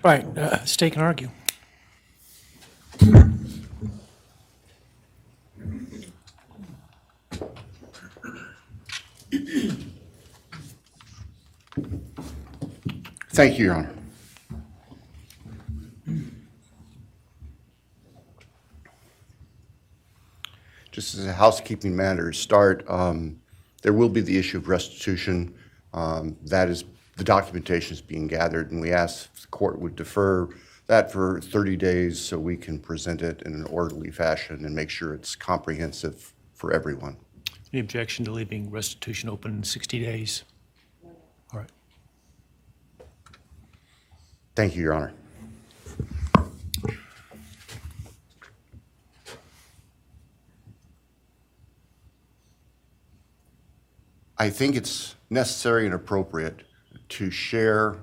Right, stake and argue. Thank you, Your Honor. Just as a housekeeping matter to start, there will be the issue of restitution. The documentation is being gathered, and we ask if the court would defer that for 30 days so we can present it in an orderly fashion and make sure it's comprehensive for everyone. Any objection to leaving restitution open in 60 days? All right. Thank you, Your Honor. I think it's necessary and appropriate to share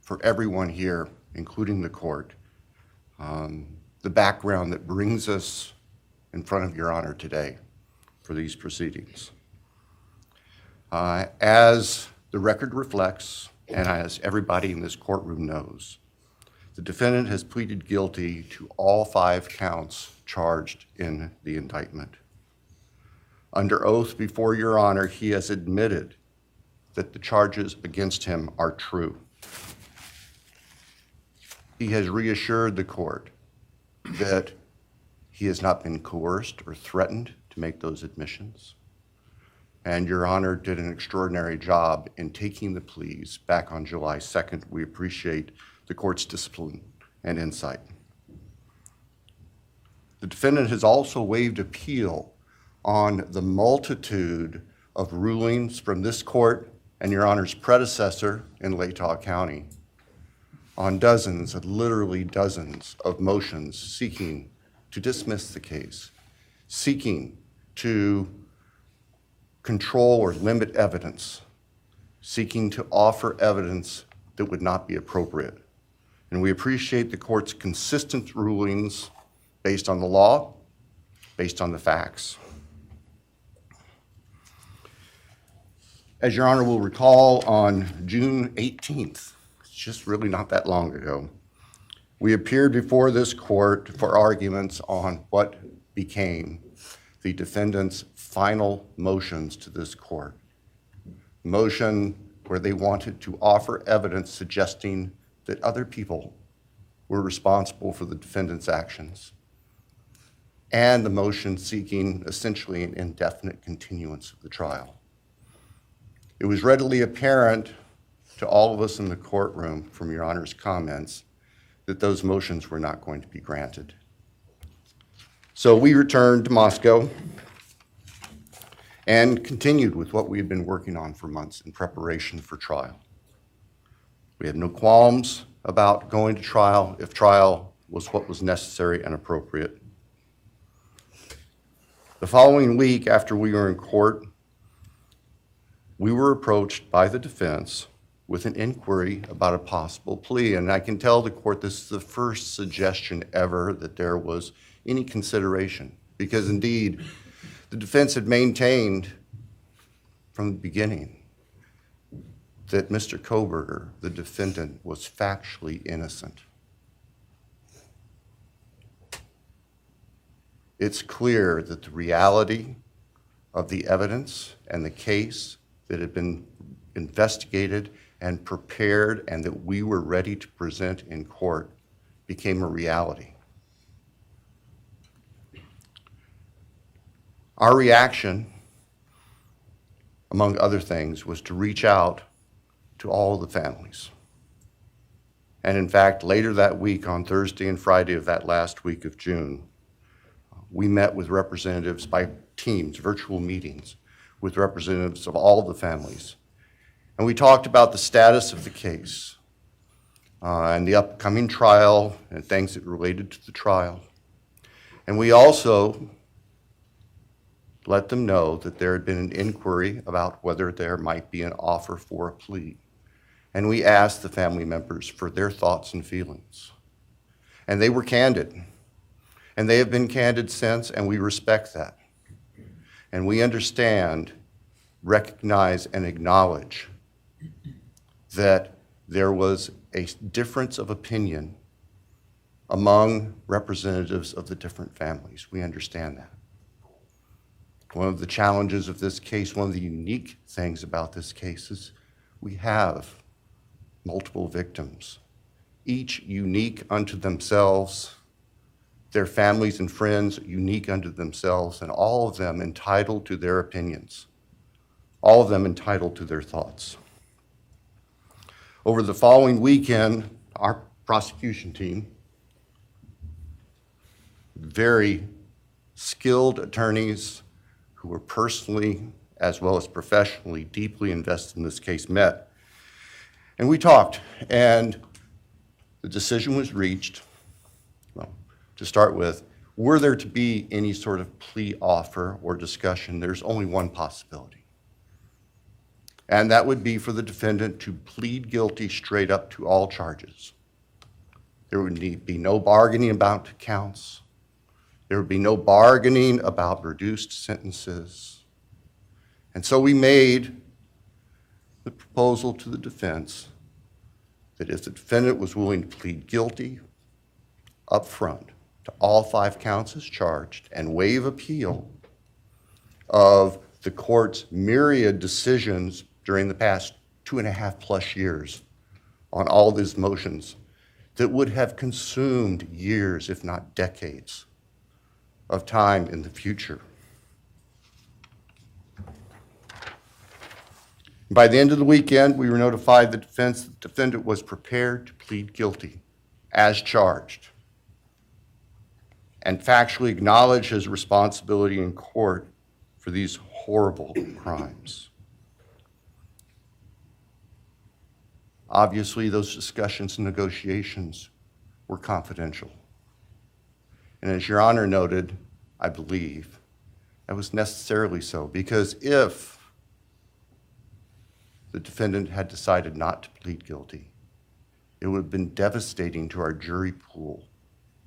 for everyone here, including the court, the background that brings us in front of Your Honor today for these proceedings. As the record reflects, and as everybody in this courtroom knows, the defendant has pleaded guilty to all 5 counts charged in the indictment. Under oath before Your Honor, he has admitted that the charges against him are true. He has reassured the court that he has not been coerced or threatened to make those admissions. And Your Honor did an extraordinary job in taking the pleas back on July 2nd. We appreciate the court's discipline and insight. The defendant has also waived appeal on the multitude of rulings from this court and Your Honor's predecessor in Latah County on dozens, literally dozens of motions seeking to dismiss the case, seeking to control or limit evidence, seeking to offer evidence that would not be appropriate. And we appreciate the court's consistent rulings based on the law, based on the facts. As Your Honor will recall, on June 18th, it's just really not that long ago, we appeared before this court for arguments on what became the defendant's final motions to this court. Motion where they wanted to offer evidence suggesting that other people were responsible for the defendant's actions, and the motion seeking essentially an indefinite continuance of the trial. It was readily apparent to all of us in the courtroom from Your Honor's comments that those motions were not going to be granted. So we returned to Moscow and continued with what we had been working on for months in preparation for trial. We had no qualms about going to trial if trial was what was necessary and appropriate. The following week after we were in court, we were approached by the defense with an inquiry about a possible plea. And I can tell the court this is the first suggestion ever that there was any consideration, because indeed, the defense had maintained from the beginning that Mr. Kohberger, the defendant, was factually innocent. It's clear that the reality of the evidence and the case that had been investigated and prepared and that we were ready to present in court became a reality. Our reaction, among other things, was to reach out to all the families. And in fact, later that week, on Thursday and Friday of that last week of June, we met with representatives by teams, virtual meetings, with representatives of all of the families. And we talked about the status of the case and the upcoming trial and things that related to the trial. And we also let them know that there had been an inquiry about whether there might be an offer for a plea. And we asked the family members for their thoughts and feelings. And they were candid. And they have been candid since, and we respect that. And we understand, recognize, and acknowledge that there was a difference of opinion among representatives of the different families. We understand that. One of the challenges of this case, one of the unique things about this case is we have multiple victims, each unique unto themselves, their families and friends unique unto themselves, and all of them entitled to their opinions, all of them entitled to their thoughts. Over the following weekend, our prosecution team, very skilled attorneys who were personally as well as professionally deeply invested in this case, met. And we talked, and the decision was reached. Well, to start with, were there to be any sort of plea offer or discussion, there's only one possibility. And that would be for the defendant to plead guilty straight up to all charges. There would be no bargaining about counts. There would be no bargaining about reduced sentences. And so we made the proposal to the defense that if the defendant was willing to plead guilty up front to all 5 counts as charged and waive appeal of the court's myriad decisions during the past 2.5+ years on all these motions that would have consumed years, if not decades, of time in the future. By the end of the weekend, we were notified the defendant was prepared to plead guilty as charged and factually acknowledge his responsibility in court for these horrible crimes. Obviously, those discussions and negotiations were confidential. And as Your Honor noted, I believe, that was necessarily so, because if the defendant had decided not to plead guilty, it would have been devastating to our jury pool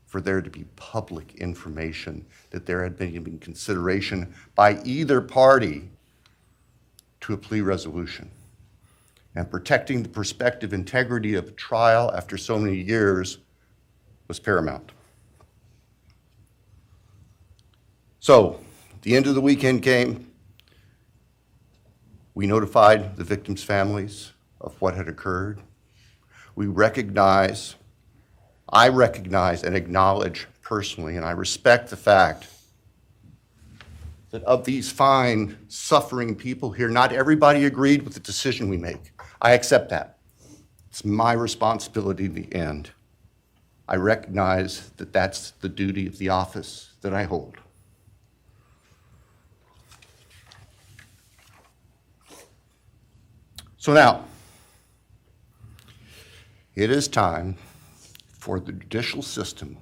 for there to be public information that there had been consideration by either party to a plea resolution. And protecting the prospective integrity of a trial after so many years was paramount. So, the end of the weekend came. We notified the victims' families of what had occurred. I recognize and acknowledge personally, and I respect the fact that of these fine, suffering people here, not everybody agreed with the decision we make. I accept that. It's my responsibility in the end. I recognize that that's the duty of the office that I hold. So now, it is time for the judicial system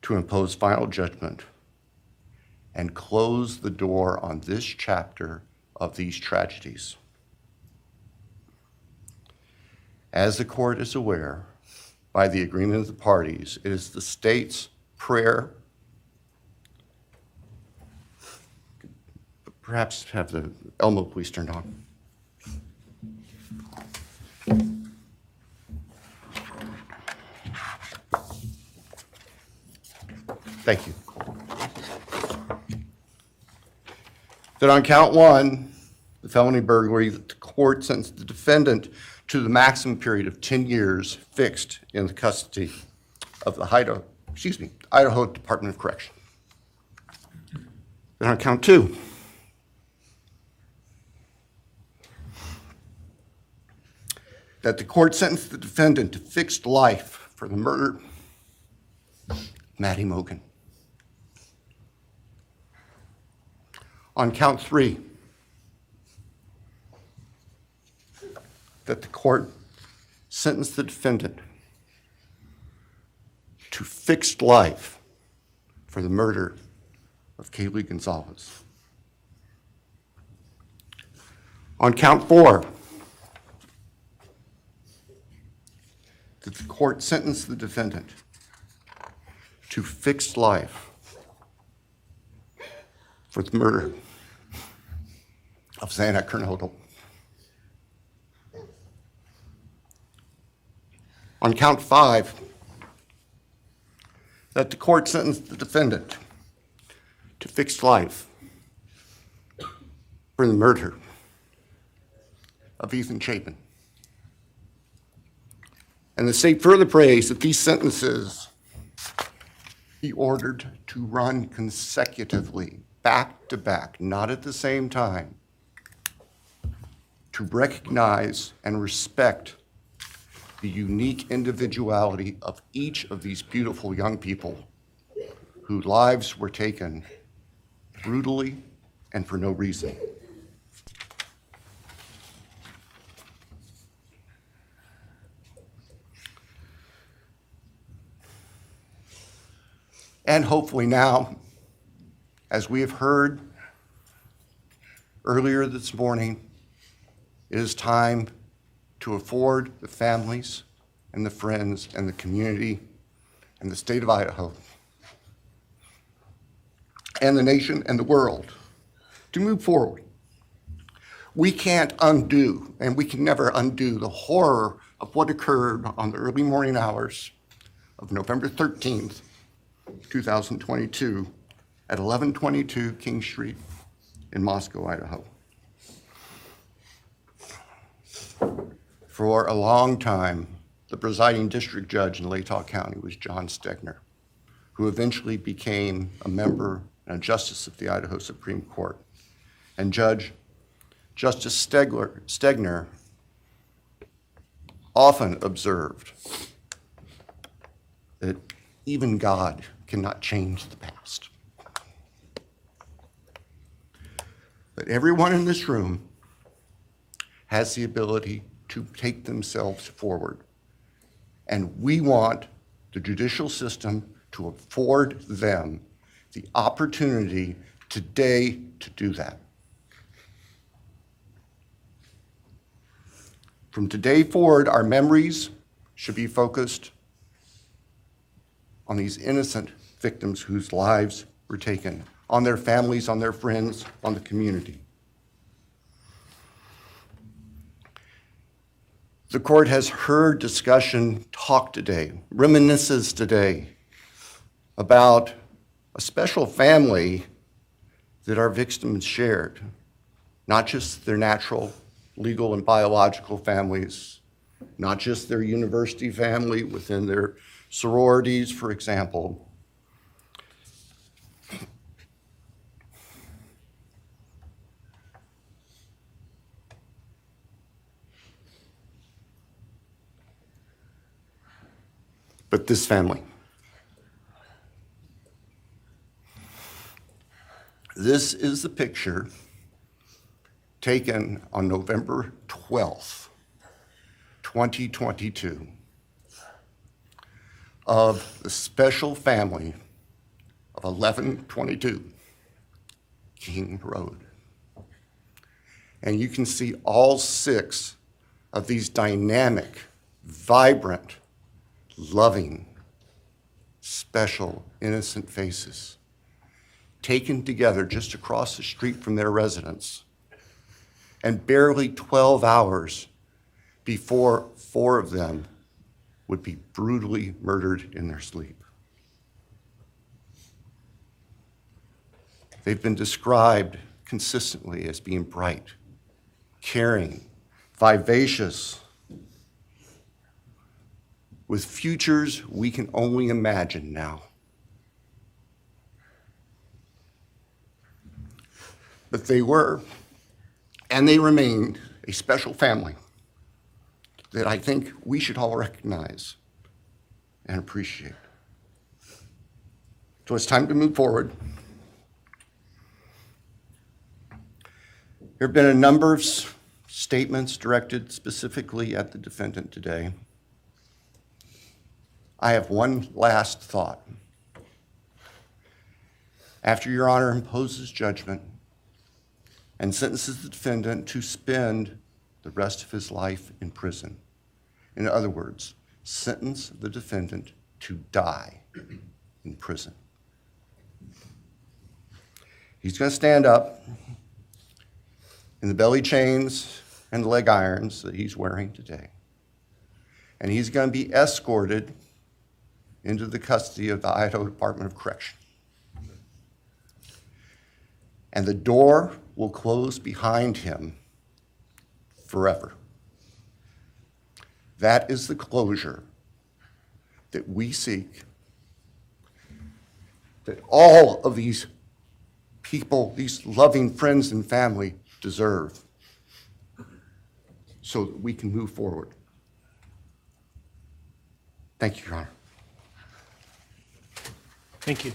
to impose final judgment and close the door on this chapter of these tragedies. As the court is aware, by the agreement of the parties, it is the state's prayer. Perhaps have the Elmo police turned on. Thank you. That on count 1, the felony burglary, that the court sentenced the defendant to the maximum period of 10 years fixed in the custody of the Idaho Department of Correction. Then on count 2, that the court sentenced the defendant to fixed life for the murder of Maddie Mogan. On count 3, that the court sentenced the defendant to fixed life for the murder of Kaylee Gonzalez. On count 4, that the court sentenced the defendant to fixed life for the murder of Xana Kernodle. on count 5 that the court sentenced the defendant to fixed life for the murder of Ethan Chapin. And the state further prays that these sentences be ordered to run consecutively, back to back, not at the same time, to recognize and respect the unique individuality of each of these beautiful young people whose lives were taken brutally and for no reason. And hopefully now, as we have heard earlier this morning, it is time to afford the families and the friends and the community and the state of Idaho and the nation and the world to move forward. We can't undo, and we can never undo, the horror of what occurred on the early morning hours of November 13th, 2022 at 1122 King Street in Moscow, Idaho. For a long time, the presiding district judge in Latah County was John Stegner, who eventually became a member and a justice of the Idaho Supreme Court. And Justice Stegner often observed that even God cannot change the past. But everyone in this room has the ability to take themselves forward. And we want the judicial system to afford them the opportunity today to do that. From today forward, our memories should be focused on these innocent victims whose lives were taken, on their families, on their friends, on the community. The court has heard discussion, talk today, reminiscences today about a special family that our victims shared, not just their natural, legal, and biological families, not just their university family within their sororities, for example. But this family. This is the picture taken on November 12th, 2022, of the special family of 1122 King Road. And you can see all 6 of these dynamic, vibrant, loving, special, innocent faces taken together just across the street from their residence, and barely 12 hours before 4 of them would be brutally murdered in their sleep. They've been described consistently as being bright, caring, vivacious, with futures we can only imagine now. But they were, and they remain, a special family that I think we should all recognize and appreciate. So it's time to move forward. There have been a number of statements directed specifically at the defendant today. I have one last thought. After Your Honor imposes judgment and sentences the defendant to spend the rest of his life in prison, in other words, sentence the defendant to die in prison, he's going to stand up in the belly chains and the leg irons that he's wearing today, and he's going to be escorted into the custody of the Idaho Department of Correction. And the door will close behind him forever. That is the closure that we seek, that all of these people, these loving friends and family deserve, so that we can move forward. Thank you, Your Honor. Thank you.